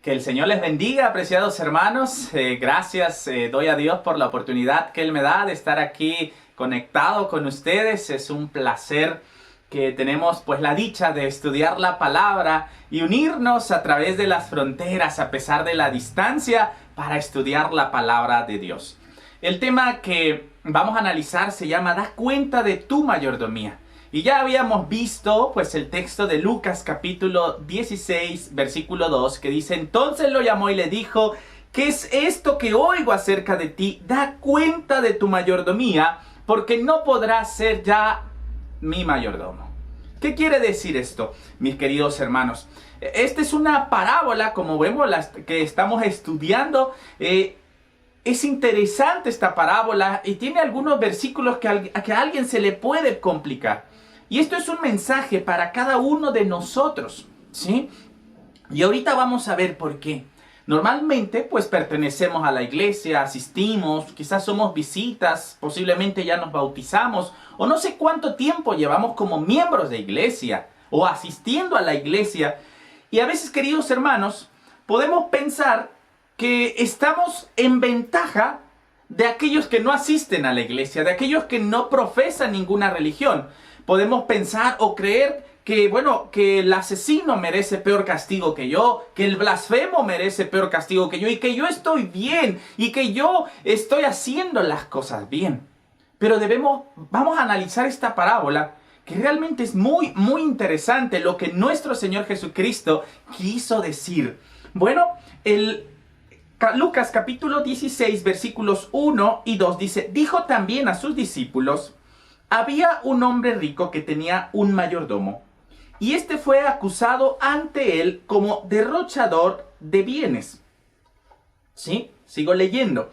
Que el Señor les bendiga, apreciados hermanos. Gracias doy a Dios por la oportunidad que Él me da de estar aquí conectado con ustedes. Es un placer que tenemos pues la dicha de estudiar la palabra y unirnos a través de las fronteras a pesar de la distancia para estudiar la palabra de Dios. El tema que vamos a analizar se llama "Da cuenta de tu mayordomía". Y ya habíamos visto pues el texto de Lucas capítulo 16 versículo 2 que dice: entonces lo llamó y le dijo: ¿qué es esto que oigo acerca de ti? Da cuenta de tu mayordomía, porque no podrás ser ya mi mayordomo. ¿Qué quiere decir esto, mis queridos hermanos? Esta es una parábola, como vemos, que estamos estudiando. Es interesante esta parábola y tiene algunos versículos que a alguien se le puede complicar. Y esto es un mensaje para cada uno de nosotros, ¿sí? Y ahorita vamos a ver por qué. Normalmente, pues pertenecemos a la iglesia, asistimos, quizás somos visitas, posiblemente ya nos bautizamos, o no sé cuánto tiempo llevamos como miembros de iglesia, o asistiendo a la iglesia. Y a veces, queridos hermanos, podemos pensar que estamos en ventaja de aquellos que no asisten a la iglesia, de aquellos que no profesan ninguna religión. Podemos pensar o creer que, bueno, que el asesino merece peor castigo que yo, que el blasfemo merece peor castigo que yo, y que yo estoy bien, y que yo estoy haciendo las cosas bien. Pero vamos a analizar esta parábola, que realmente es muy, muy interesante lo que nuestro Señor Jesucristo quiso decir. Bueno, Lucas capítulo 16 versículos 1 y 2 dice: dijo también a sus discípulos: había un hombre rico que tenía un mayordomo, y este fue acusado ante él como derrochador de bienes. ¿Sí? Sigo leyendo.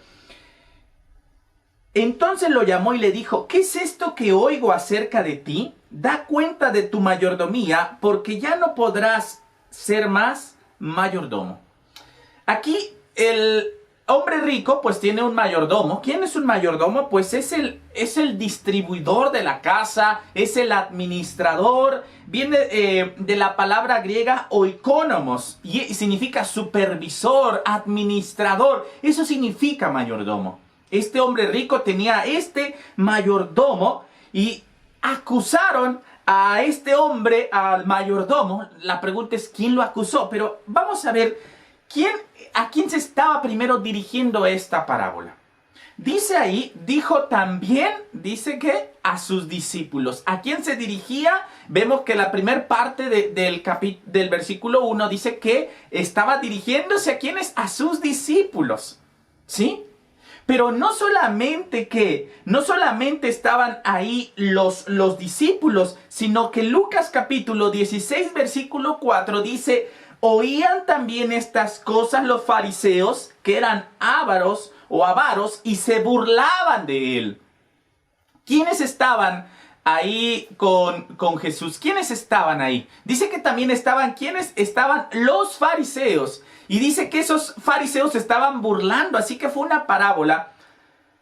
Entonces lo llamó y le dijo: ¿qué es esto que oigo acerca de ti? Da cuenta de tu mayordomía, porque ya no podrás ser más mayordomo. Aquí el hombre rico pues tiene un mayordomo. ¿Quién es un mayordomo? Pues es el distribuidor de la casa, es el administrador. Viene de la palabra griega oikonomos y significa supervisor, administrador. Eso significa mayordomo. Este hombre rico tenía este mayordomo y acusaron a este hombre, al mayordomo. La pregunta es ¿quién lo acusó? Pero vamos a ver ¿a quién se estaba primero dirigiendo esta parábola? Dice ahí, dijo también, dice que a sus discípulos. ¿A quién se dirigía? Vemos que la primera parte del versículo 1 dice que estaba dirigiéndose a quiénes, a sus discípulos. ¿Sí? Pero no solamente estaban ahí los discípulos, sino que Lucas capítulo 16 versículo 4 dice: oían también estas cosas los fariseos, que eran avaros, y se burlaban de él. ¿Quiénes estaban ahí con Jesús? ¿Quiénes estaban ahí? Dice que también estaban los fariseos. Y dice que esos fariseos estaban burlando. Así que fue una parábola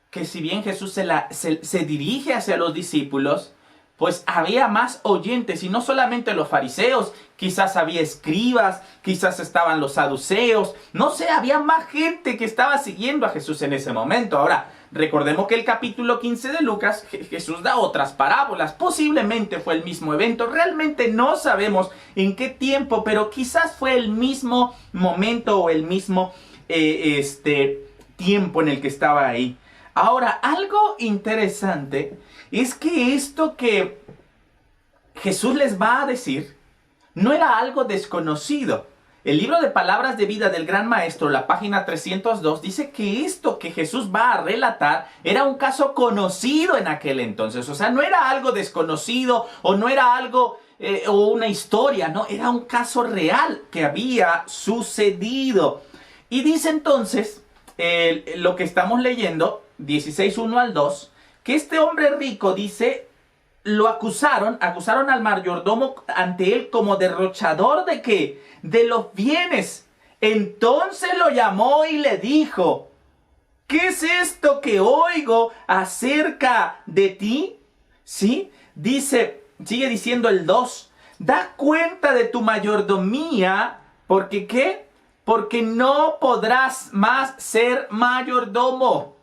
que, si bien Jesús se dirige hacia los discípulos, pues había más oyentes, y no solamente los fariseos, quizás había escribas, quizás estaban los saduceos, no sé, había más gente que estaba siguiendo a Jesús en ese momento. Ahora, recordemos que el capítulo 15 de Lucas, Jesús da otras parábolas, posiblemente fue el mismo evento, realmente no sabemos en qué tiempo, pero quizás fue el mismo momento o el mismo tiempo en el que estaba ahí. Ahora, algo interesante es que esto que Jesús les va a decir no era algo desconocido. El libro de Palabras de Vida del Gran Maestro, la página 302, dice que esto que Jesús va a relatar era un caso conocido en aquel entonces. O sea, no era algo desconocido o no era algo o una historia, no, era un caso real que había sucedido. Y dice entonces, lo que estamos leyendo, 16:1 al 2, que este hombre rico, dice, lo acusaron al mayordomo ante él como derrochador ¿de qué? De los bienes. Entonces lo llamó y le dijo: ¿qué es esto que oigo acerca de ti? ¿Sí? Dice, sigue diciendo el 2, da cuenta de tu mayordomía, porque ¿qué? porque no podrás más ser mayordomo.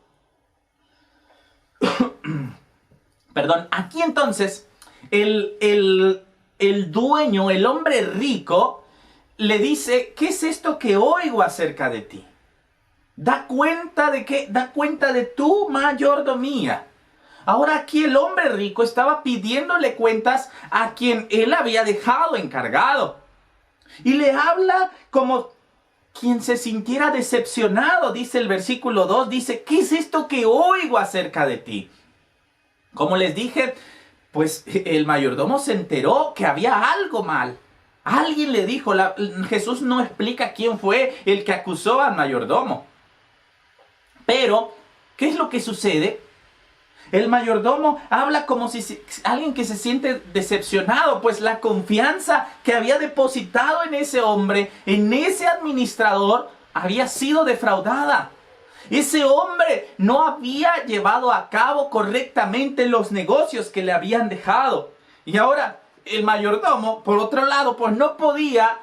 Perdón, aquí entonces el dueño, el hombre rico, le dice, ¿qué es esto que oigo acerca de ti? Da cuenta de qué, da cuenta de tu mayordomía. Ahora aquí el hombre rico estaba pidiéndole cuentas a quien él había dejado encargado. Y le habla como quien se sintiera decepcionado, dice el versículo 2, dice, ¿qué es esto que oigo acerca de ti? Como les dije, pues el mayordomo se enteró que había algo mal. Alguien le dijo, Jesús no explica quién fue el que acusó al mayordomo. Pero, ¿qué es lo que sucede? El mayordomo habla como si alguien que se siente decepcionado, pues la confianza que había depositado en ese hombre, en ese administrador, había sido defraudada. Ese hombre no había llevado a cabo correctamente los negocios que le habían dejado. Y ahora el mayordomo, por otro lado, pues no podía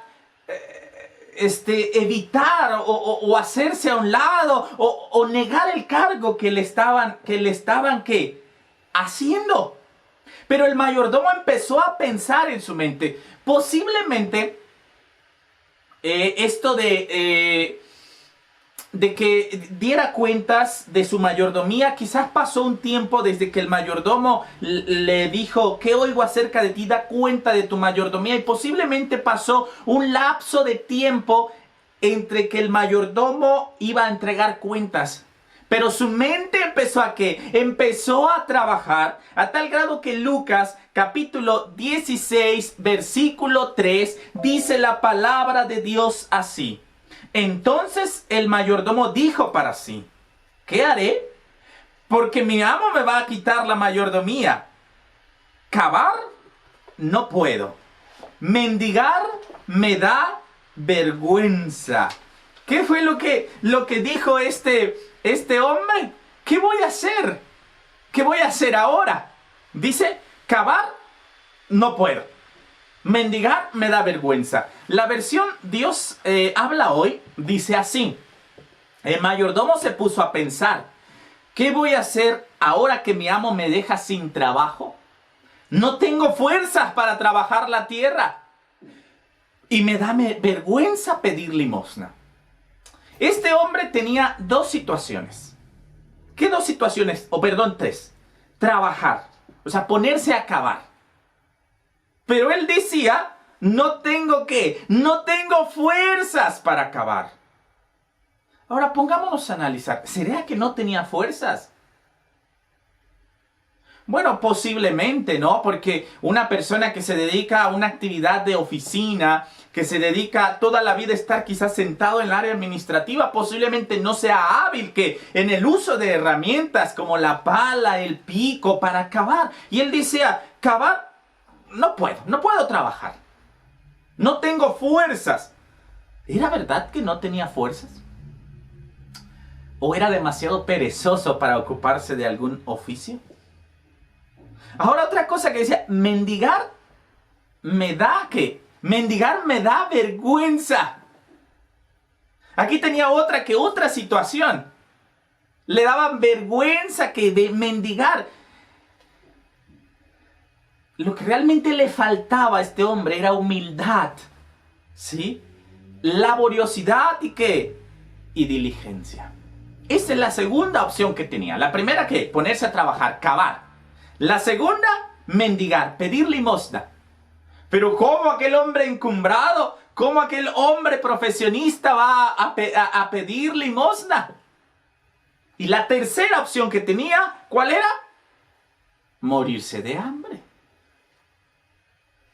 evitar o hacerse a un lado o negar el cargo que le estaban ¿qué? Haciendo. Pero el mayordomo empezó a pensar en su mente, posiblemente esto de que diera cuentas de su mayordomía, quizás pasó un tiempo desde que el mayordomo le dijo, ¿qué oigo acerca de ti? Da cuenta de tu mayordomía. Y posiblemente pasó un lapso de tiempo entre que el mayordomo iba a entregar cuentas. Pero su mente empezó a ¿qué? Empezó a trabajar a tal grado que Lucas capítulo 16 versículo 3 dice la palabra de Dios así. Entonces el mayordomo dijo para sí, ¿qué haré? Porque mi amo me va a quitar la mayordomía. Cavar no puedo. Mendigar me da vergüenza. ¿Qué fue lo que dijo este hombre? ¿Qué voy a hacer? ¿Qué voy a hacer ahora? Dice, cavar no puedo. Mendigar me da vergüenza. La versión Dios habla hoy dice así. El mayordomo se puso a pensar, ¿qué voy a hacer ahora que mi amo me deja sin trabajo? No tengo fuerzas para trabajar la tierra. Y me da vergüenza pedir limosna. Este hombre tenía dos situaciones. ¿Qué dos situaciones? Tres. Trabajar. O sea, ponerse a cavar. Pero él decía, no tengo fuerzas para cavar. Ahora pongámonos a analizar, ¿será que no tenía fuerzas? Bueno, posiblemente, ¿no? Porque una persona que se dedica a una actividad de oficina, que se dedica toda la vida a estar quizás sentado en el área administrativa, posiblemente no sea hábil que en el uso de herramientas como la pala, el pico para cavar. Y él decía, cavar, no puedo trabajar. No tengo fuerzas. ¿Era verdad que no tenía fuerzas? ¿O era demasiado perezoso para ocuparse de algún oficio? Ahora otra cosa que decía, mendigar me da ¿qué? Mendigar me da vergüenza. Aquí tenía otra situación. Le daban vergüenza que de mendigar. Lo que realmente le faltaba a este hombre era humildad, ¿sí? Laboriosidad y ¿qué? Y diligencia. Esa es la segunda opción que tenía. La primera, ¿qué? Ponerse a trabajar, cavar. La segunda, mendigar, pedir limosna. Pero ¿cómo aquel hombre encumbrado, cómo aquel hombre profesionista va a pedir limosna? Y la tercera opción que tenía, ¿cuál era? Morirse de hambre.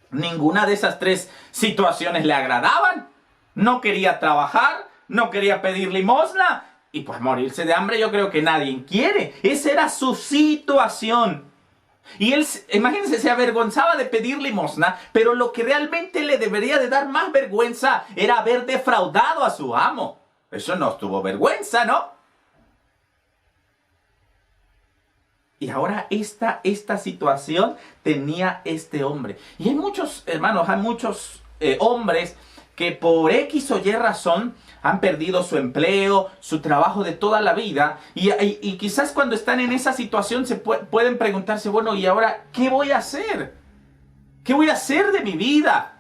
Ninguna de esas tres situaciones le agradaban. No quería trabajar, no quería pedir limosna. Y pues morirse de hambre yo creo que nadie quiere. Esa era su situación. Y él, imagínense, se avergonzaba de pedir limosna, pero lo que realmente le debería de dar más vergüenza era haber defraudado a su amo. Eso no tuvo vergüenza, ¿no? Y ahora esta situación tenía este hombre. Y hay muchos, hermanos, hay muchos hombres que por X o Y razón han perdido su empleo, su trabajo de toda la vida, y quizás cuando están en esa situación pueden preguntarse, bueno, ¿y ahora qué voy a hacer? ¿Qué voy a hacer de mi vida?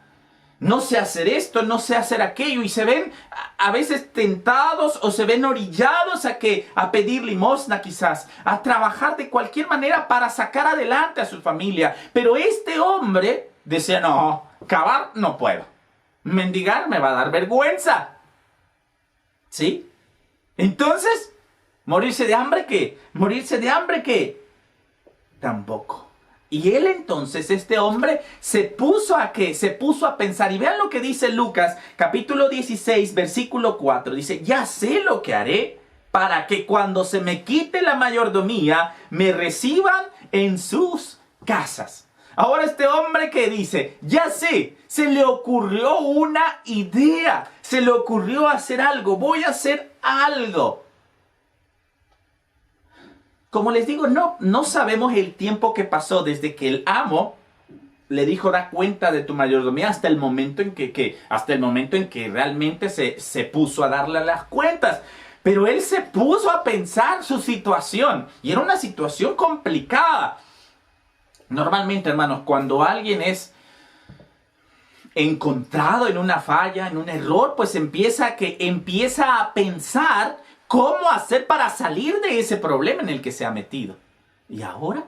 No sé hacer esto, no sé hacer aquello, y se ven a veces tentados o se ven orillados a pedir limosna quizás, a trabajar de cualquier manera para sacar adelante a su familia. Pero este hombre decía, no, cavar no puedo, mendigar me va a dar vergüenza. ¿Sí? Entonces, ¿morirse de hambre qué? ¿Morirse de hambre qué? Tampoco. Y él entonces, este hombre, se puso a ¿qué? Se puso a pensar. Y vean lo que dice Lucas, capítulo 16, versículo 4. Dice, ya sé lo que haré para que cuando se me quite la mayordomía, me reciban en sus casas. Ahora este hombre que dice, ya sé, se le ocurrió una idea, se le ocurrió hacer algo, voy a hacer algo. Como les digo, no sabemos el tiempo que pasó desde que el amo le dijo, da cuenta de tu mayordomía, hasta el momento en que realmente se puso a darle las cuentas. Pero él se puso a pensar su situación, y era una situación complicada. Normalmente, hermanos, cuando alguien es encontrado en una falla, en un error, pues empieza a pensar cómo hacer para salir de ese problema en el que se ha metido. Y ahora,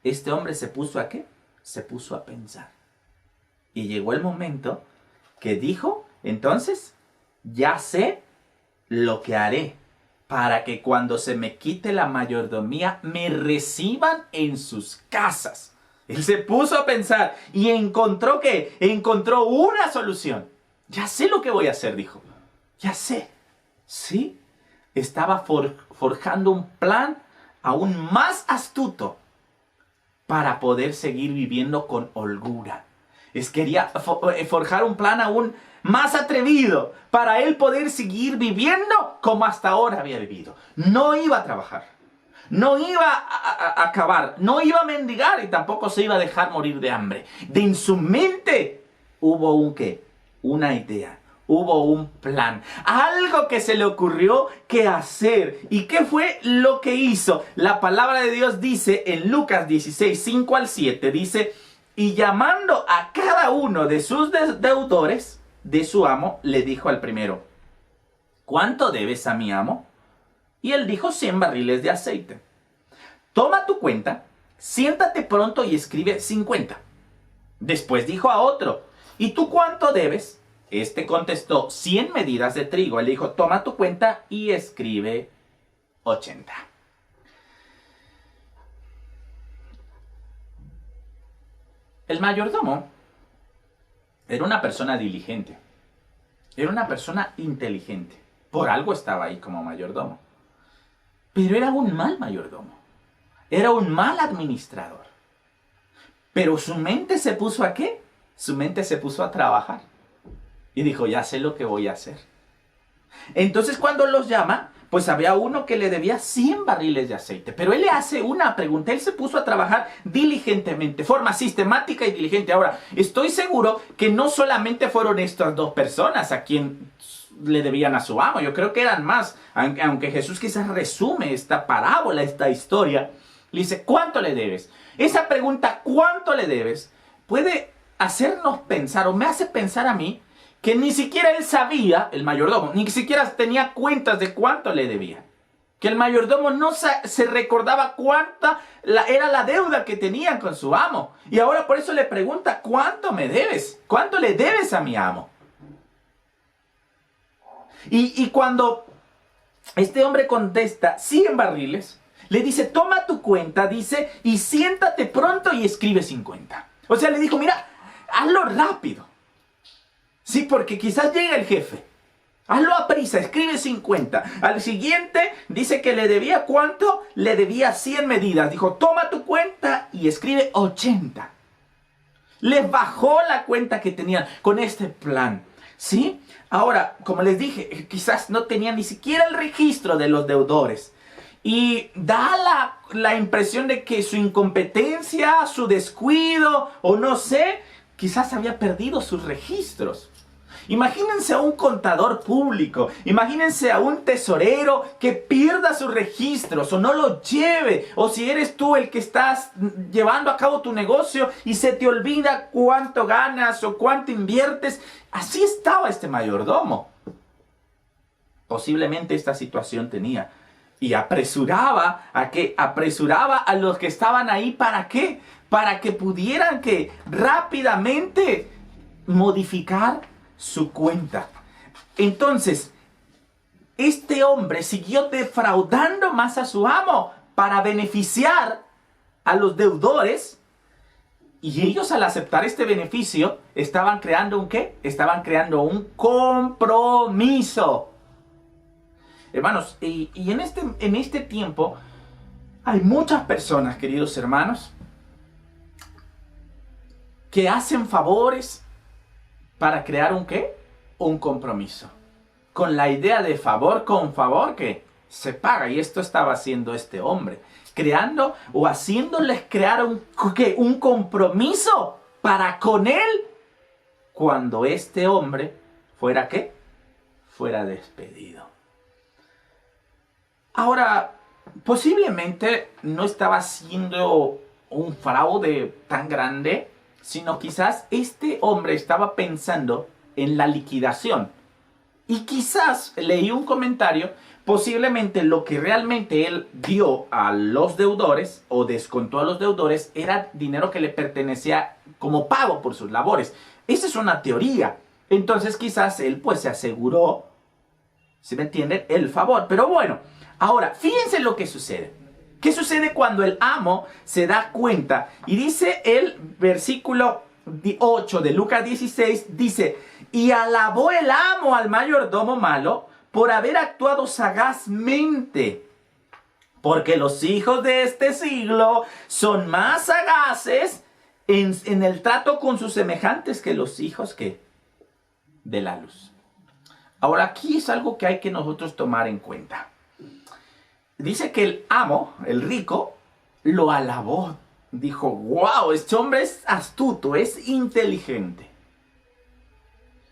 este hombre se puso a ¿qué? Se puso a pensar. Y llegó el momento que dijo, entonces, ya sé lo que haré para que cuando se me quite la mayordomía, me reciban en sus casas. Él se puso a pensar y encontró ¿qué? Encontró una solución. Ya sé lo que voy a hacer, dijo. Ya sé. ¿Sí? Estaba forjando un plan aún más astuto para poder seguir viviendo con holgura. Quería forjar un plan aún más atrevido para él poder seguir viviendo como hasta ahora había vivido. No iba a trabajar, no iba a acabar, no iba a mendigar y tampoco se iba a dejar morir de hambre. En su mente hubo una idea. Hubo un plan, algo que se le ocurrió que hacer. ¿Y qué fue lo que hizo? La palabra de Dios dice en Lucas 16, 5 al 7, dice, y llamando a cada uno de sus deudores de su amo, le dijo al primero, ¿cuánto debes a mi amo? Y él dijo, 100 barriles de aceite. Toma tu cuenta, siéntate pronto y escribe 50. Después dijo a otro, ¿y tú cuánto debes? Este contestó, 100 medidas de trigo. Él dijo, toma tu cuenta y escribe 80. El mayordomo era una persona diligente. Era una persona inteligente. Por algo estaba ahí como mayordomo. Pero era un mal mayordomo. Era un mal administrador. Pero su mente se puso ¿a qué? Su mente se puso a trabajar. Y dijo, ya sé lo que voy a hacer. Entonces cuando los llama, pues había uno que le debía 100 barriles de aceite. Pero él le hace una pregunta. Él se puso a trabajar diligentemente, forma sistemática y diligente. Ahora, estoy seguro que no solamente fueron estas dos personas a quien le debían a su amo. Yo creo que eran más. Aunque Jesús quizás resume esta parábola, esta historia. Le dice, ¿cuánto le debes? Esa pregunta, ¿cuánto le debes? Puede hacernos pensar, o me hace pensar a mí, que ni siquiera él sabía, el mayordomo, ni siquiera tenía cuentas de cuánto le debía. Que el mayordomo no se recordaba cuánta era la deuda que tenían con su amo. Y ahora por eso le pregunta, ¿cuánto me debes? ¿Cuánto le debes a mi amo? Y cuando este hombre contesta 100 barriles, le dice, toma tu cuenta, dice, y siéntate pronto y escribe 50. O sea, le dijo, mira, hazlo rápido. Sí, porque quizás llegue el jefe. Hazlo a prisa, escribe 50. Al siguiente dice que le debía ¿cuánto? Le debía 100 medidas. Dijo, toma tu cuenta y escribe 80. Le bajó la cuenta que tenían con este plan. ¿Sí? Ahora, como les dije, quizás no tenía ni siquiera el registro de los deudores. Y da la impresión de que su incompetencia, su descuido, o no sé, quizás había perdido sus registros. Imagínense a un contador público, imagínense a un tesorero que pierda sus registros o no los lleve, o si eres tú el que estás llevando a cabo tu negocio y se te olvida cuánto ganas o cuánto inviertes. Así estaba este mayordomo. Posiblemente esta situación tenía. Y apresuraba a los que estaban ahí. ¿Para qué? Para que pudieran rápidamente modificar su cuenta. Entonces, este hombre siguió defraudando más a su amo para beneficiar a los deudores. Y ellos, al aceptar este beneficio, estaban creando ¿un qué? Estaban creando un compromiso. Hermanos, y en este tiempo hay muchas personas, queridos hermanos, que hacen favores para crear ¿un qué? Un compromiso. Con la idea de favor con favor que se paga. Y esto estaba haciendo este hombre. Creando o haciéndoles crear un compromiso para con él cuando este hombre fuera ¿qué? Fuera despedido. Ahora, posiblemente no estaba haciendo un fraude tan grande, sino quizás este hombre estaba pensando en la liquidación. Y quizás leí un comentario, posiblemente lo que realmente él dio a los deudores o descontó a los deudores era dinero que le pertenecía como pago por sus labores. Esa es una teoría. Entonces quizás él pues se aseguró, ¿sí me entienden?, el favor. Pero bueno, ahora fíjense lo que sucede. ¿Qué sucede cuando el amo se da cuenta? Y dice el versículo 8 de Lucas 16, dice: y alabó el amo al mayordomo malo por haber actuado sagazmente, porque los hijos de este siglo son más sagaces en el trato con sus semejantes que los hijos de la luz. Ahora, aquí es algo que hay que nosotros tomar en cuenta. Dice que el amo, el rico, lo alabó. Dijo: wow, este hombre es astuto, es inteligente.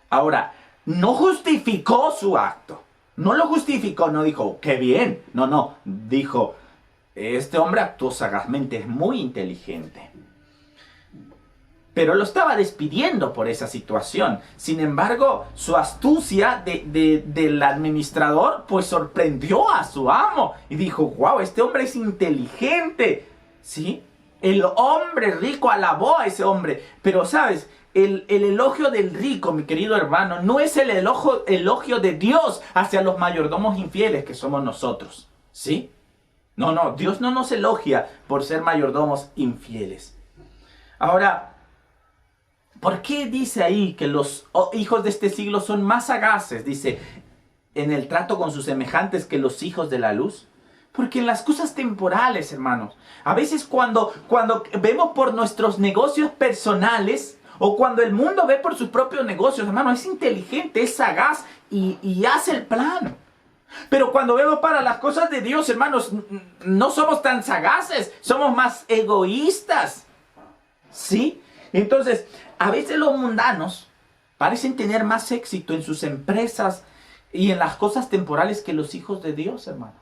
Ahora, no justificó su acto. No lo justificó, no dijo, qué bien. No, dijo, este hombre actuó sagazmente, es muy inteligente. Pero lo estaba despidiendo por esa situación. Sin embargo, su astucia del administrador pues sorprendió a su amo. Y dijo, wow, este hombre es inteligente. ¿Sí? El hombre rico alabó a ese hombre. Pero, ¿sabes? El elogio del rico, mi querido hermano, no es el elogio de Dios hacia los mayordomos infieles que somos nosotros. ¿Sí? No, Dios no nos elogia por ser mayordomos infieles. Ahora, ¿por qué dice ahí que los hijos de este siglo son más sagaces? Dice, en el trato con sus semejantes que los hijos de la luz. Porque en las cosas temporales, hermanos, a veces cuando vemos por nuestros negocios personales, o cuando el mundo ve por sus propios negocios, hermano, es inteligente, es sagaz y hace el plan. Pero cuando vemos para las cosas de Dios, hermanos, no somos tan sagaces, somos más egoístas. ¿Sí? Entonces, a veces los mundanos parecen tener más éxito en sus empresas y en las cosas temporales que los hijos de Dios, hermano.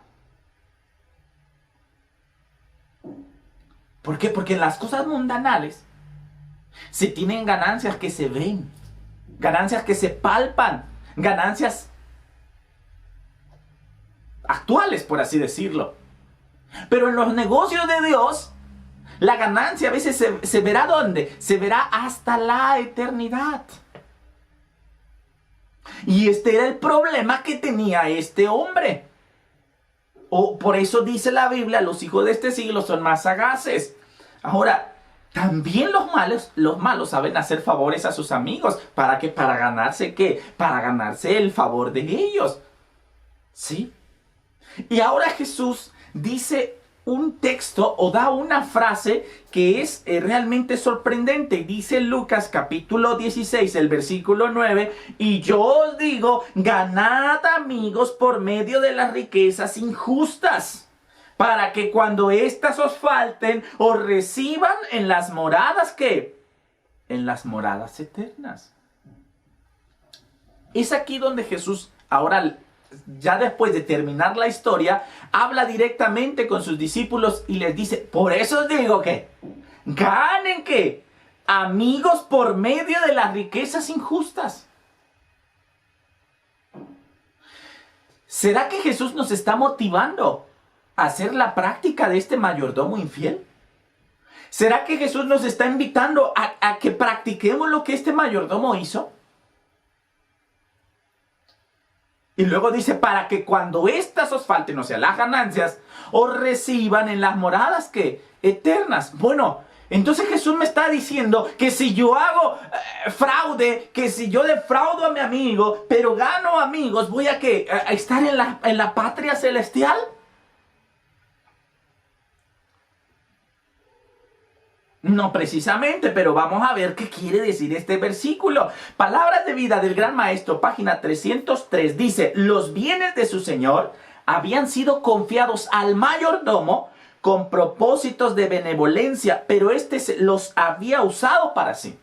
¿Por qué? Porque en las cosas mundanales se tienen ganancias que se ven, ganancias que se palpan, ganancias actuales, por así decirlo. Pero en los negocios de Dios, la ganancia a veces se verá ¿dónde? Se verá hasta la eternidad. Y este era el problema que tenía este hombre. Por eso dice la Biblia, los hijos de este siglo son más sagaces. Ahora, también los malos saben hacer favores a sus amigos. ¿Para qué? ¿Para ganarse qué? Para ganarse el favor de ellos. ¿Sí? Y ahora Jesús dice un texto o da una frase que es realmente sorprendente. Dice Lucas capítulo 16, el versículo 9, y yo os digo, ganad amigos por medio de las riquezas injustas, para que cuando éstas os falten, os reciban en las moradas, ¿qué? En las moradas eternas. Es aquí donde Jesús, ahora ya después de terminar la historia, habla directamente con sus discípulos y les dice, por eso os digo que ganen ¿qué? Amigos por medio de las riquezas injustas. ¿Será que Jesús nos está motivando a hacer la práctica de este mayordomo infiel? ¿Será que Jesús nos está invitando a que practiquemos lo que este mayordomo hizo? Y luego dice, para que cuando éstas os falten, o sea, las ganancias, os reciban en las moradas que eternas. Bueno, entonces Jesús me está diciendo que si yo hago fraude, que si yo defraudo a mi amigo, pero gano amigos, voy a estar en la patria celestial. No precisamente, pero vamos a ver qué quiere decir este versículo. Palabras de vida del Gran Maestro, página 303, dice, los bienes de su señor habían sido confiados al mayordomo con propósitos de benevolencia, pero éste los había usado para sí.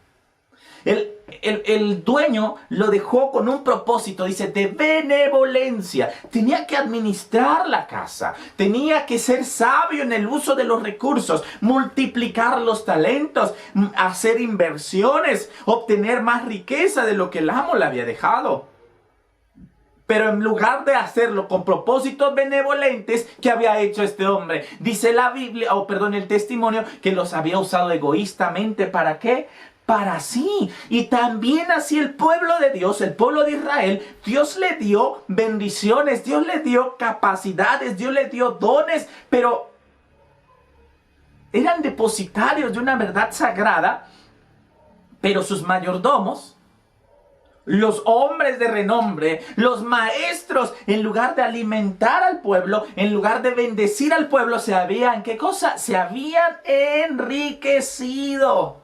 El dueño lo dejó con un propósito, dice, de benevolencia. Tenía que administrar la casa, tenía que ser sabio en el uso de los recursos, multiplicar los talentos, hacer inversiones, obtener más riqueza de lo que el amo le había dejado. Pero en lugar de hacerlo con propósitos benevolentes, ¿qué había hecho este hombre? Dice la Biblia, el testimonio, que los había usado egoístamente. ¿Para qué? Para sí. Y también así el pueblo de Dios, el pueblo de Israel, Dios le dio bendiciones, Dios le dio capacidades, Dios le dio dones, pero eran depositarios de una verdad sagrada, pero sus mayordomos, los hombres de renombre, los maestros, en lugar de alimentar al pueblo, en lugar de bendecir al pueblo, se habían, ¿qué cosa? Se habían enriquecido.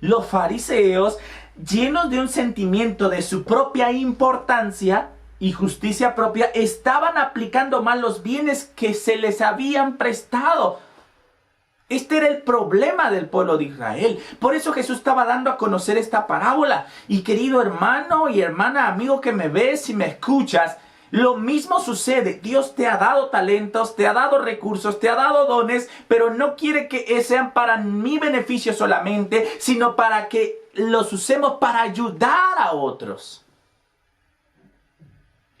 Los fariseos, llenos de un sentimiento de su propia importancia y justicia propia, estaban aplicando mal los bienes que se les habían prestado. Este era el problema del pueblo de Israel. Por eso Jesús estaba dando a conocer esta parábola. Y querido hermano y hermana, amigo que me ves y me escuchas, lo mismo sucede. Dios te ha dado talentos, te ha dado recursos, te ha dado dones, pero no quiere que sean para mi beneficio solamente, sino para que los usemos para ayudar a otros.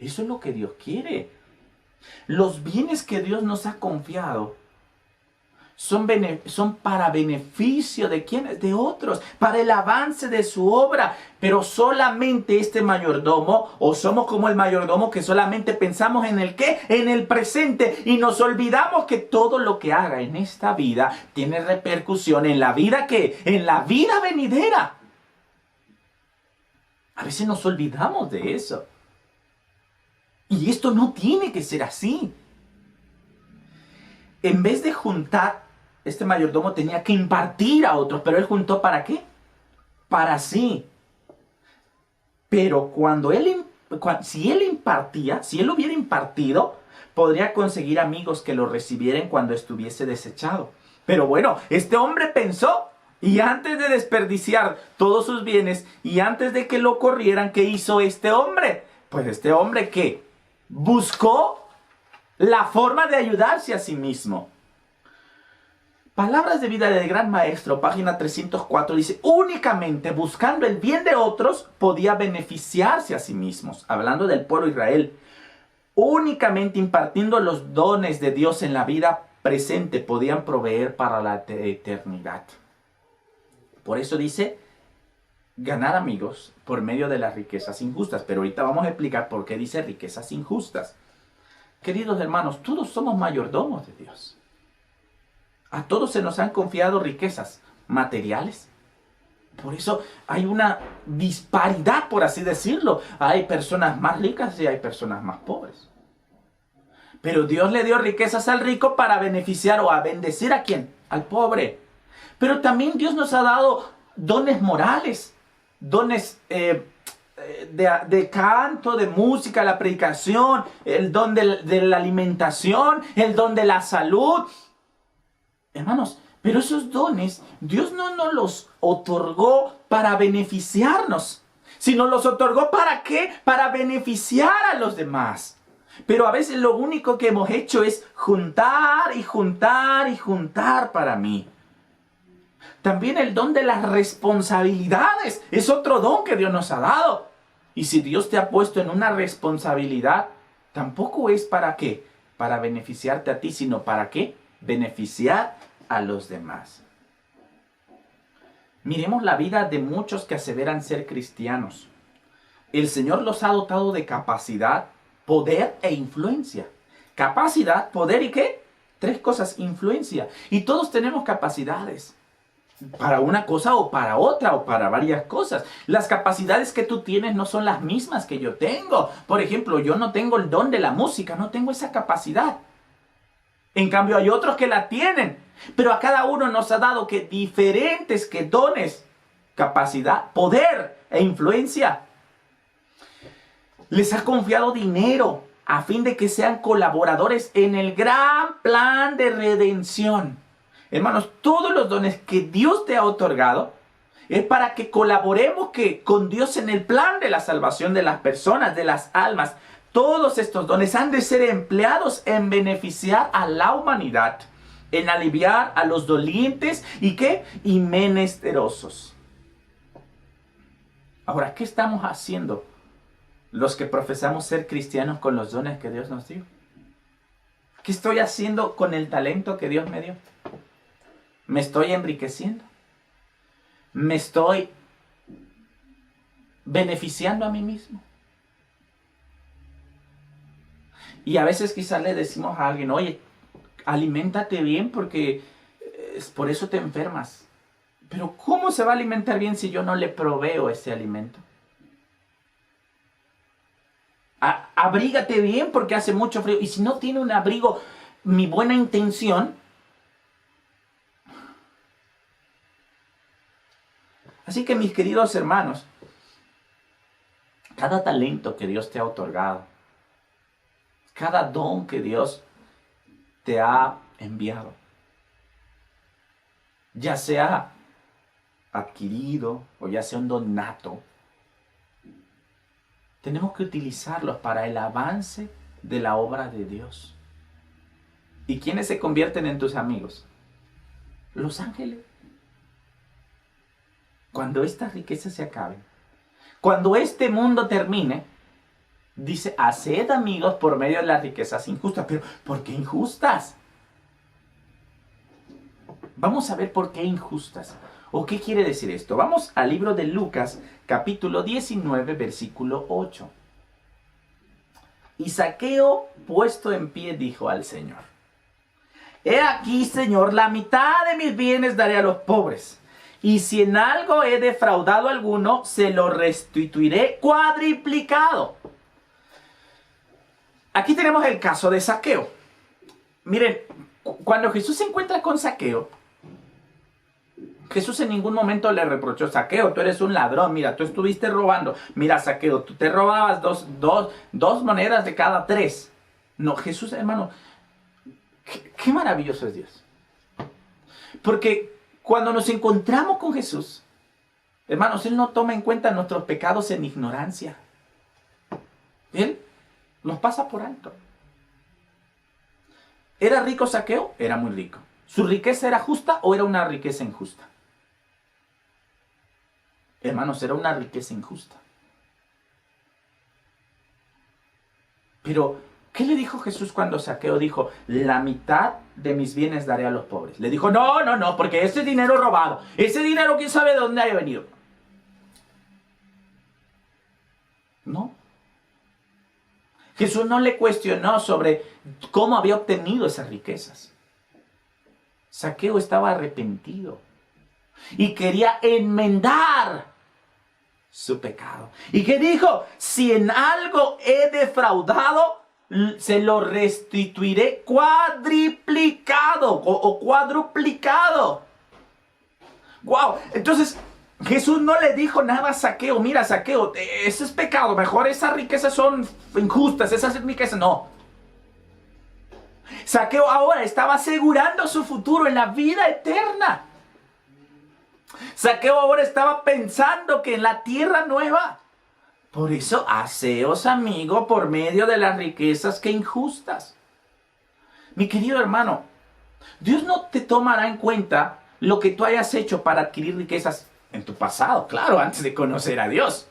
Eso es lo que Dios quiere. Los bienes que Dios nos ha confiado son para beneficio de ¿quiénes? De otros, para el avance de su obra. Pero solamente este mayordomo, o somos como el mayordomo que solamente pensamos en el ¿qué? En el presente, y nos olvidamos que todo lo que haga en esta vida tiene repercusión en la vida ¿qué? En la vida venidera. A veces nos olvidamos de eso. Y esto no tiene que ser así. En vez de juntar, este mayordomo tenía que impartir a otros, pero él juntó ¿para qué? Para sí. Pero si él hubiera impartido, podría conseguir amigos que lo recibieran cuando estuviese desechado. Pero bueno, este hombre pensó, y antes de desperdiciar todos sus bienes, y antes de que lo corrieran, ¿qué hizo este hombre? Pues este hombre, ¿qué? Buscó la forma de ayudarse a sí mismo. Palabras de vida del Gran Maestro, página 304, dice, únicamente buscando el bien de otros podía beneficiarse a sí mismos. Hablando del pueblo de Israel, únicamente impartiendo los dones de Dios en la vida presente podían proveer para la eternidad. Por eso dice, ganar amigos por medio de las riquezas injustas. Pero ahorita vamos a explicar por qué dice riquezas injustas. Queridos hermanos, todos somos mayordomos de Dios. A todos se nos han confiado riquezas materiales. Por eso hay una disparidad, por así decirlo. Hay personas más ricas y hay personas más pobres. Pero Dios le dio riquezas al rico para beneficiar o a bendecir ¿a quién? Al pobre. Pero también Dios nos ha dado dones morales, dones de canto, de música, la predicación, el don de la alimentación, el don de la salud. Hermanos, pero esos dones Dios no nos los otorgó para beneficiarnos, sino los otorgó ¿para qué? Para beneficiar a los demás. Pero a veces lo único que hemos hecho es juntar y juntar y juntar para mí. También el don de las responsabilidades es otro don que Dios nos ha dado. Y si Dios te ha puesto en una responsabilidad, tampoco es ¿para qué? Para beneficiarte a ti, sino ¿para qué? Beneficiar a los demás. Miremos la vida de muchos que aseveran ser cristianos. El Señor los ha dotado de capacidad, poder e influencia. Capacidad, poder y ¿qué? Tres cosas, influencia. Y todos tenemos capacidades. Para una cosa o para otra o para varias cosas. Las capacidades que tú tienes no son las mismas que yo tengo. Por ejemplo, yo no tengo el don de la música, no tengo esa capacidad. En cambio hay otros que la tienen. Pero a cada uno nos ha dado que diferentes que dones, capacidad, poder e influencia. Les ha confiado dinero a fin de que sean colaboradores en el gran plan de redención. Hermanos, todos los dones que Dios te ha otorgado es para que colaboremos con Dios en el plan de la salvación de las personas, de las almas. Todos estos dones han de ser empleados en beneficiar a la humanidad, en aliviar a los dolientes y ¿qué? Y menesterosos. Ahora, ¿qué estamos haciendo los que profesamos ser cristianos con los dones que Dios nos dio? ¿Qué estoy haciendo con el talento que Dios me dio? ¿Me estoy enriqueciendo? ¿Me estoy beneficiando a mí mismo? Y a veces quizás le decimos a alguien, oye, aliméntate bien porque por eso te enfermas. Pero ¿cómo se va a alimentar bien si yo no le proveo ese alimento? Abrígate bien porque hace mucho frío. Y si no tiene un abrigo, mi buena intención. Así que mis queridos hermanos, cada talento que Dios te ha otorgado, cada don que Dios te ha enviado, ya sea adquirido o ya sea un don nato, tenemos que utilizarlos para el avance de la obra de Dios. ¿Y quiénes se convierten en tus amigos? Los ángeles. Cuando estas riquezas se acaben, cuando este mundo termine, dice, haced amigos por medio de las riquezas injustas. Pero, ¿por qué injustas? Vamos a ver por qué injustas. ¿O qué quiere decir esto? Vamos al libro de Lucas, capítulo 19, versículo 8. Y Zaqueo, puesto en pie, dijo al Señor: He aquí, Señor, la mitad de mis bienes daré a los pobres. Y si en algo he defraudado a alguno, se lo restituiré cuadriplicado. Aquí tenemos el caso de Zaqueo. Miren, cuando Jesús se encuentra con Zaqueo, Jesús en ningún momento le reprochó: Zaqueo, tú eres un ladrón, mira, tú estuviste robando. Mira, Zaqueo, tú te robabas dos monedas de cada tres. No, Jesús, hermano, qué maravilloso es Dios. Porque cuando nos encontramos con Jesús, hermanos, Él no toma en cuenta nuestros pecados en ignorancia. Él nos pasa por alto. ¿Era rico Zaqueo? Era muy rico. ¿Su riqueza era justa o era una riqueza injusta? Hermanos, era una riqueza injusta. Pero, ¿qué le dijo Jesús cuando Zaqueo dijo, la mitad de mis bienes daré a los pobres? Le dijo, no, porque ese dinero robado, ese dinero quién sabe de dónde haya venido. No. Jesús no le cuestionó sobre cómo había obtenido esas riquezas. Zaqueo estaba arrepentido y quería enmendar su pecado. ¿Y qué dijo? Si en algo he defraudado, se lo restituiré cuadriplicado o cuadruplicado. ¡Wow! Entonces Jesús no le dijo nada a Zaqueo. Mira, Zaqueo, ese es pecado. Mejor esas riquezas son injustas. Esas riquezas no. Zaqueo ahora estaba asegurando su futuro en la vida eterna. Zaqueo ahora estaba pensando que en la tierra nueva Por eso, haceos amigo por medio de las riquezas que injustas. Mi querido hermano, Dios no te tomará en cuenta lo que tú hayas hecho para adquirir riquezas en tu pasado, claro, antes de conocer a Dios.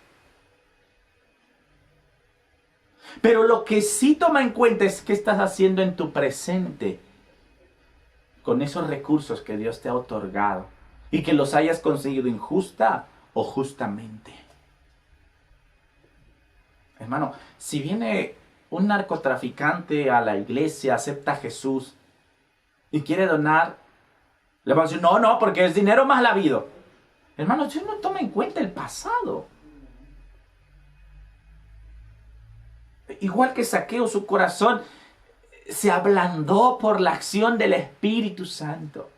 Pero lo que sí toma en cuenta es qué estás haciendo en tu presente con esos recursos que Dios te ha otorgado y que los hayas conseguido injusta o justamente. Hermano, si viene un narcotraficante a la iglesia, acepta a Jesús y quiere donar, le van a decir, no, porque es dinero mal habido. Hermano, Dios no toma en cuenta el pasado. Igual que Zaqueo, su corazón se ablandó por la acción del Espíritu Santo.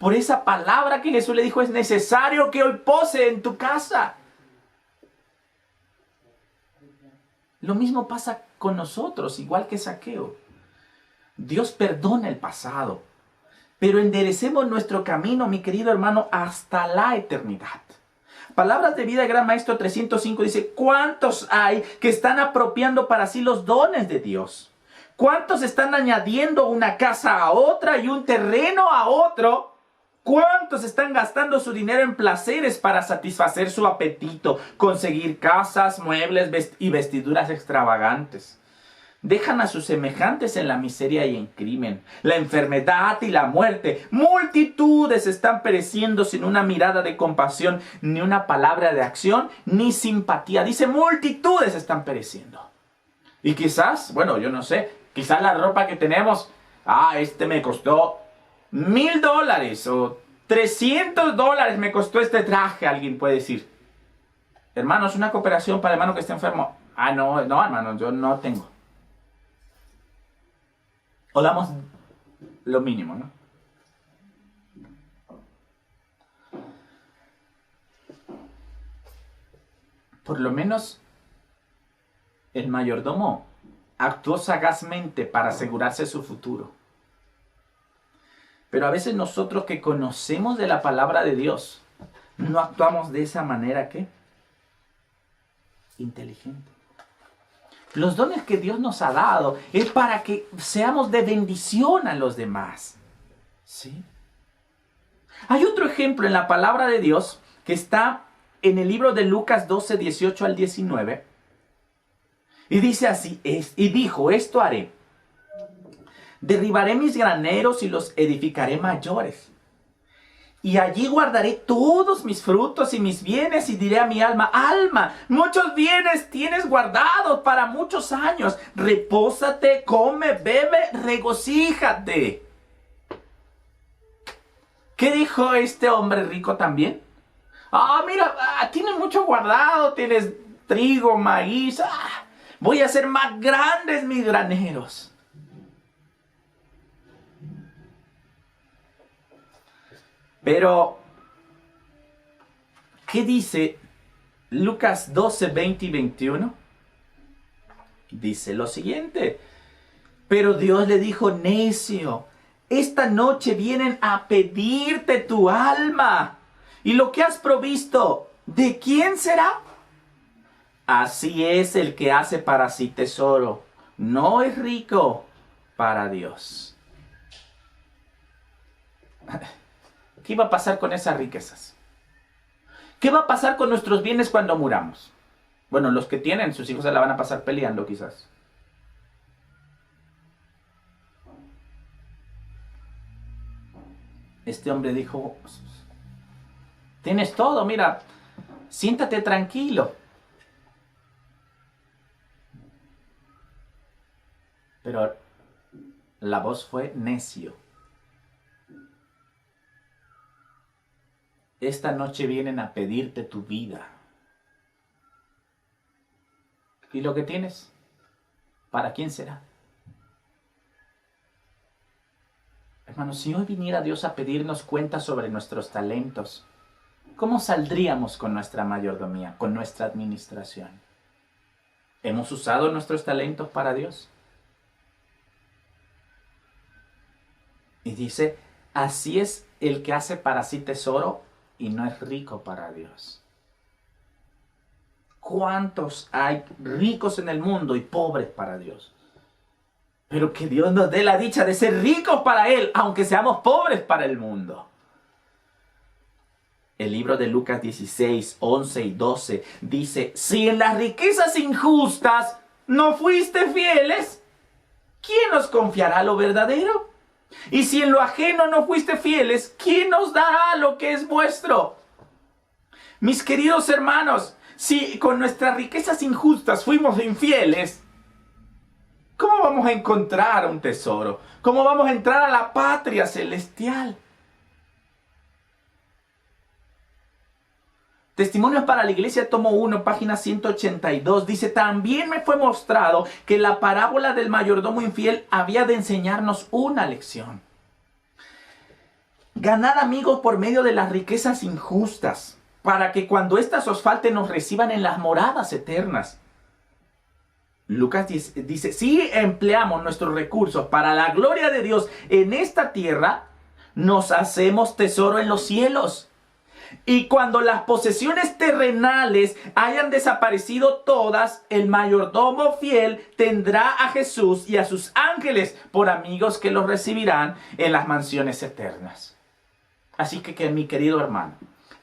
Por esa palabra que Jesús le dijo, es necesario que hoy pose en tu casa. Lo mismo pasa con nosotros, igual que Zaqueo. Dios perdona el pasado, pero enderecemos nuestro camino, mi querido hermano, hasta la eternidad. Palabras de Vida, Gran Maestro 305 dice, ¿cuántos hay que están apropiando para sí los dones de Dios? ¿Cuántos están añadiendo una casa a otra y un terreno a otro? ¿Cuántos están gastando su dinero en placeres para satisfacer su apetito, conseguir casas, muebles y vestiduras extravagantes? Dejan a sus semejantes en la miseria y en crimen, la enfermedad y la muerte. Multitudes están pereciendo sin una mirada de compasión, ni una palabra de acción, ni simpatía. Dice, multitudes están pereciendo. Y quizás, bueno, yo no sé, quizás la ropa que tenemos, me costó $1,000 o $300 me costó este traje, alguien puede decir. Hermano, es una cooperación para el hermano que está enfermo. No, hermano, yo no tengo. O damos lo mínimo, ¿no? Por lo menos el mayordomo actuó sagazmente para asegurarse su futuro. Pero a veces nosotros que conocemos de la palabra de Dios, no actuamos de esa manera, ¿qué? Inteligente. Los dones que Dios nos ha dado es para que seamos de bendición a los demás. ¿Sí? Hay otro ejemplo en la palabra de Dios que está en el libro de Lucas 12, 18 al 19. Y dice así, y dijo, esto haré. Derribaré mis graneros y los edificaré mayores. Y allí guardaré todos mis frutos y mis bienes y diré a mi alma, alma, muchos bienes tienes guardados para muchos años. Repósate, come, bebe, regocíjate. ¿Qué dijo este hombre rico también? Mira, tienes mucho guardado, tienes trigo, maíz. Voy a hacer más grandes mis graneros. Pero, ¿qué dice Lucas 12, 20 y 21? Dice lo siguiente. Pero Dios le dijo, necio, esta noche vienen a pedirte tu alma. Y lo que has provisto, ¿de quién será? Así es el que hace para sí tesoro. No es rico para Dios. ¿Qué va a pasar con esas riquezas? ¿Qué va a pasar con nuestros bienes cuando muramos? Bueno, los que tienen, sus hijos se la van a pasar peleando quizás. Este hombre dijo, tienes todo, mira, siéntate tranquilo. Pero la voz fue necio. Esta noche vienen a pedirte tu vida. ¿Y lo que tienes? ¿Para quién será? Hermanos, si hoy viniera Dios a pedirnos cuentas sobre nuestros talentos, ¿cómo saldríamos con nuestra mayordomía, con nuestra administración? ¿Hemos usado nuestros talentos para Dios? Y dice, así es el que hace para sí tesoro y no es rico para Dios. ¿Cuántos hay ricos en el mundo y pobres para Dios? Pero que Dios nos dé la dicha de ser ricos para Él, aunque seamos pobres para el mundo. El libro de Lucas 16, 11 y 12 dice: si en las riquezas injustas no fuiste fieles, ¿quién os confiará lo verdadero? Y si en lo ajeno no fuiste fieles, ¿quién os dará lo que es vuestro? Mis queridos hermanos, si con nuestras riquezas injustas fuimos infieles, ¿cómo vamos a encontrar un tesoro? ¿Cómo vamos a entrar a la patria celestial? Testimonios para la Iglesia, tomo 1, página 182, dice: también me fue mostrado que la parábola del mayordomo infiel había de enseñarnos una lección. Ganad amigos por medio de las riquezas injustas, para que cuando éstas os falten nos reciban en las moradas eternas. Lucas dice: si empleamos nuestros recursos para la gloria de Dios en esta tierra, nos hacemos tesoro en los cielos. Y cuando las posesiones terrenales hayan desaparecido todas, el mayordomo fiel tendrá a Jesús y a sus ángeles por amigos que los recibirán en las mansiones eternas. Así que mi querido hermano,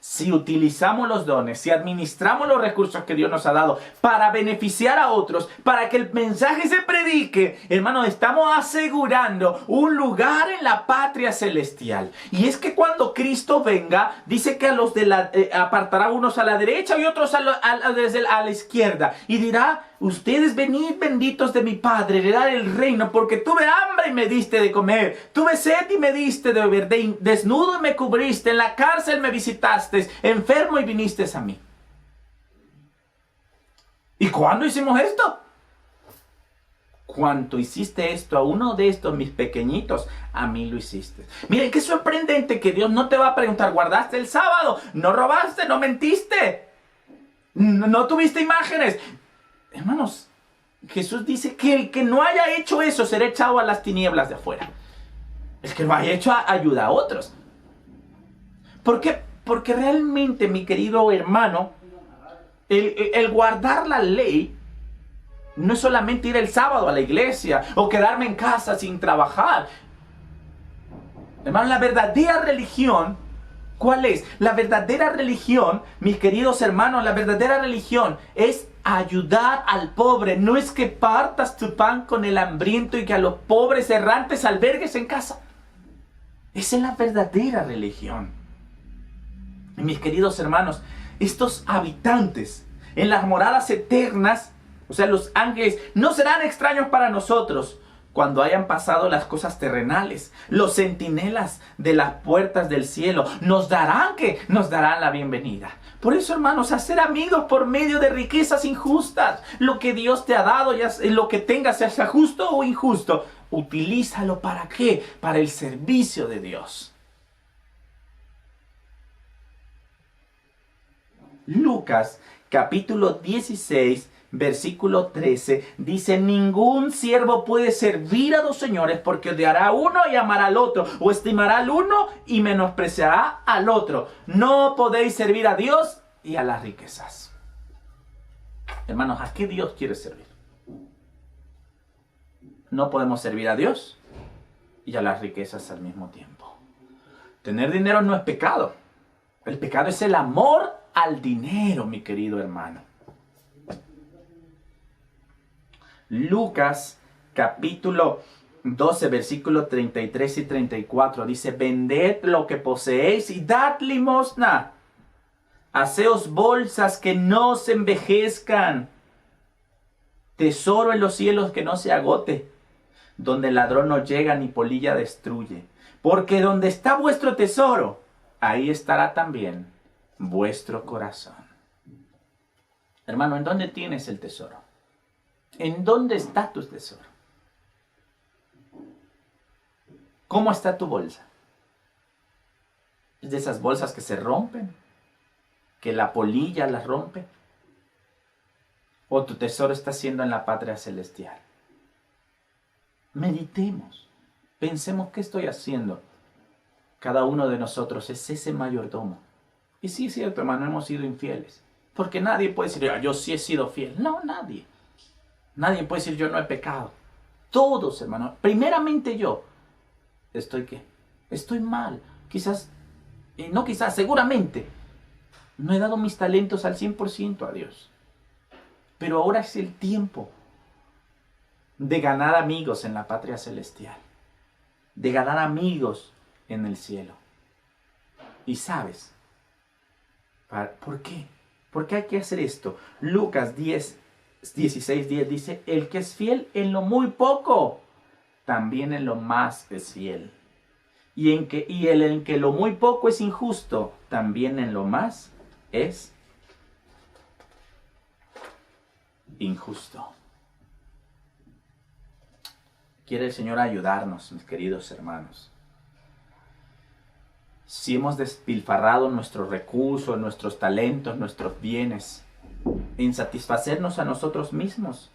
si utilizamos los dones, si administramos los recursos que Dios nos ha dado para beneficiar a otros, para que el mensaje se predique, hermano, estamos asegurando un lugar en la patria celestial. Y es que cuando Cristo venga, dice que a los apartará unos a la derecha y otros a la izquierda. Y dirá: ustedes venid benditos de mi Padre, heredad el reino, porque tuve hambre y me diste de comer, tuve sed y me diste de beber, desnudo y me cubriste, en la cárcel me visitaste, enfermo y viniste a mí. ¿Y cuándo hicimos esto? Cuando hiciste esto a uno de estos mis pequeñitos, a mí lo hiciste. Miren, qué sorprendente que Dios no te va a preguntar: ¿guardaste el sábado? ¿No robaste? ¿No mentiste? ¿No tuviste imágenes? Hermanos, Jesús dice que el que no haya hecho eso será echado a las tinieblas de afuera. El que lo haya hecho ayuda a otros. ¿Por qué? Porque realmente, mi querido hermano, el guardar la ley no es solamente ir el sábado a la iglesia o quedarme en casa sin trabajar. Hermano, la verdadera religión, ¿cuál es? La verdadera religión, mis queridos hermanos, la verdadera religión es ayudar al pobre. No es que partas tu pan con el hambriento y que a los pobres errantes albergues en casa. Esa es la verdadera religión. Y mis queridos hermanos, estos habitantes en las moradas eternas, o sea, los ángeles, no serán extraños para nosotros cuando hayan pasado las cosas terrenales. Los centinelas de las puertas del cielo nos darán la bienvenida. Por eso, hermanos, hacer amigos por medio de riquezas injustas. Lo que Dios te ha dado, ya lo que tengas, sea justo o injusto, utilízalo. ¿Para qué? Para el servicio de Dios. Lucas, capítulo 16, versículo 13, dice: ningún siervo puede servir a dos señores, porque odiará a uno y amará al otro, o estimará al uno y menospreciará al otro. No podéis servir a Dios y a las riquezas. Hermanos, ¿a qué Dios quiere servir? No podemos servir a Dios y a las riquezas al mismo tiempo. Tener dinero no es pecado. El pecado es el amor al dinero, mi querido hermano. Lucas capítulo 12, versículos 33 y 34 dice: vended lo que poseéis y dad limosna. Haceos bolsas que no se envejezcan, tesoro en los cielos que no se agote, donde el ladrón no llega ni polilla destruye. Porque donde está vuestro tesoro, ahí estará también vuestro corazón. Hermano, ¿en dónde tienes el tesoro? ¿En dónde está tu tesoro? ¿Cómo está tu bolsa? ¿Es de esas bolsas que se rompen? ¿Que la polilla las rompe? ¿O tu tesoro está siendo en la patria celestial? Meditemos. Pensemos qué estoy haciendo. Cada uno de nosotros es ese mayordomo. Y sí es cierto, hermano, hemos sido infieles. Porque nadie puede decir, yo sí he sido fiel. No, nadie. Nadie puede decir, yo no he pecado. Todos, hermano. Primeramente yo. Estoy mal. Quizás, no quizás, seguramente. No he dado mis talentos al 100% a Dios. Pero ahora es el tiempo de ganar amigos en la patria celestial. De ganar amigos en el cielo. Y sabes, ¿por qué? ¿Por qué hay que hacer esto? Lucas 16:10 dice, el que es fiel en lo muy poco, también en lo más es fiel. Y el en que lo muy poco es injusto, también en lo más es injusto. Quiere el Señor ayudarnos, mis queridos hermanos. Si hemos despilfarrado nuestros recursos, nuestros talentos, nuestros bienes, en satisfacernos a nosotros mismos,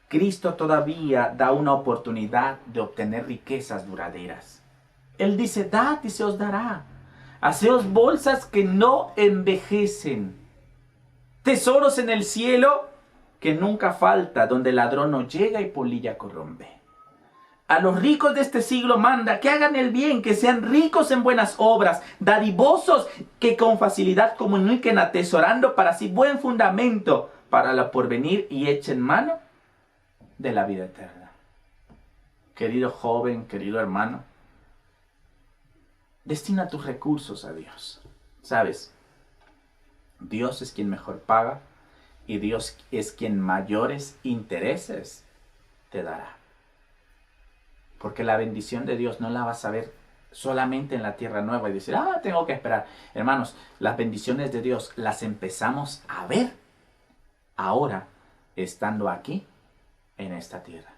Cristo todavía da una oportunidad de obtener riquezas duraderas. Él dice, dad y se os dará. Haceos bolsas que no envejecen. Tesoros en el cielo que nunca falta, donde el ladrón no llega y polilla corrompe. A los ricos de este siglo manda que hagan el bien, que sean ricos en buenas obras, dadivosos, que con facilidad comuniquen atesorando para sí buen fundamento para la porvenir y echen mano de la vida eterna. Querido joven, querido hermano, destina tus recursos a Dios. ¿Sabes? Dios es quien mejor paga y Dios es quien mayores intereses te dará. Porque la bendición de Dios no la vas a ver solamente en la tierra nueva y decir, tengo que esperar. Hermanos, las bendiciones de Dios las empezamos a ver ahora, estando aquí en esta tierra.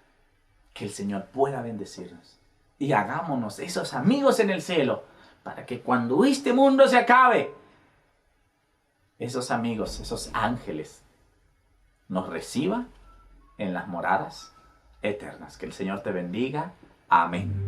Que el Señor pueda bendecirnos. Y hagámonos esos amigos en el cielo, para que cuando este mundo se acabe, esos amigos, esos ángeles, nos reciban en las moradas eternas. Que el Señor te bendiga. Amén.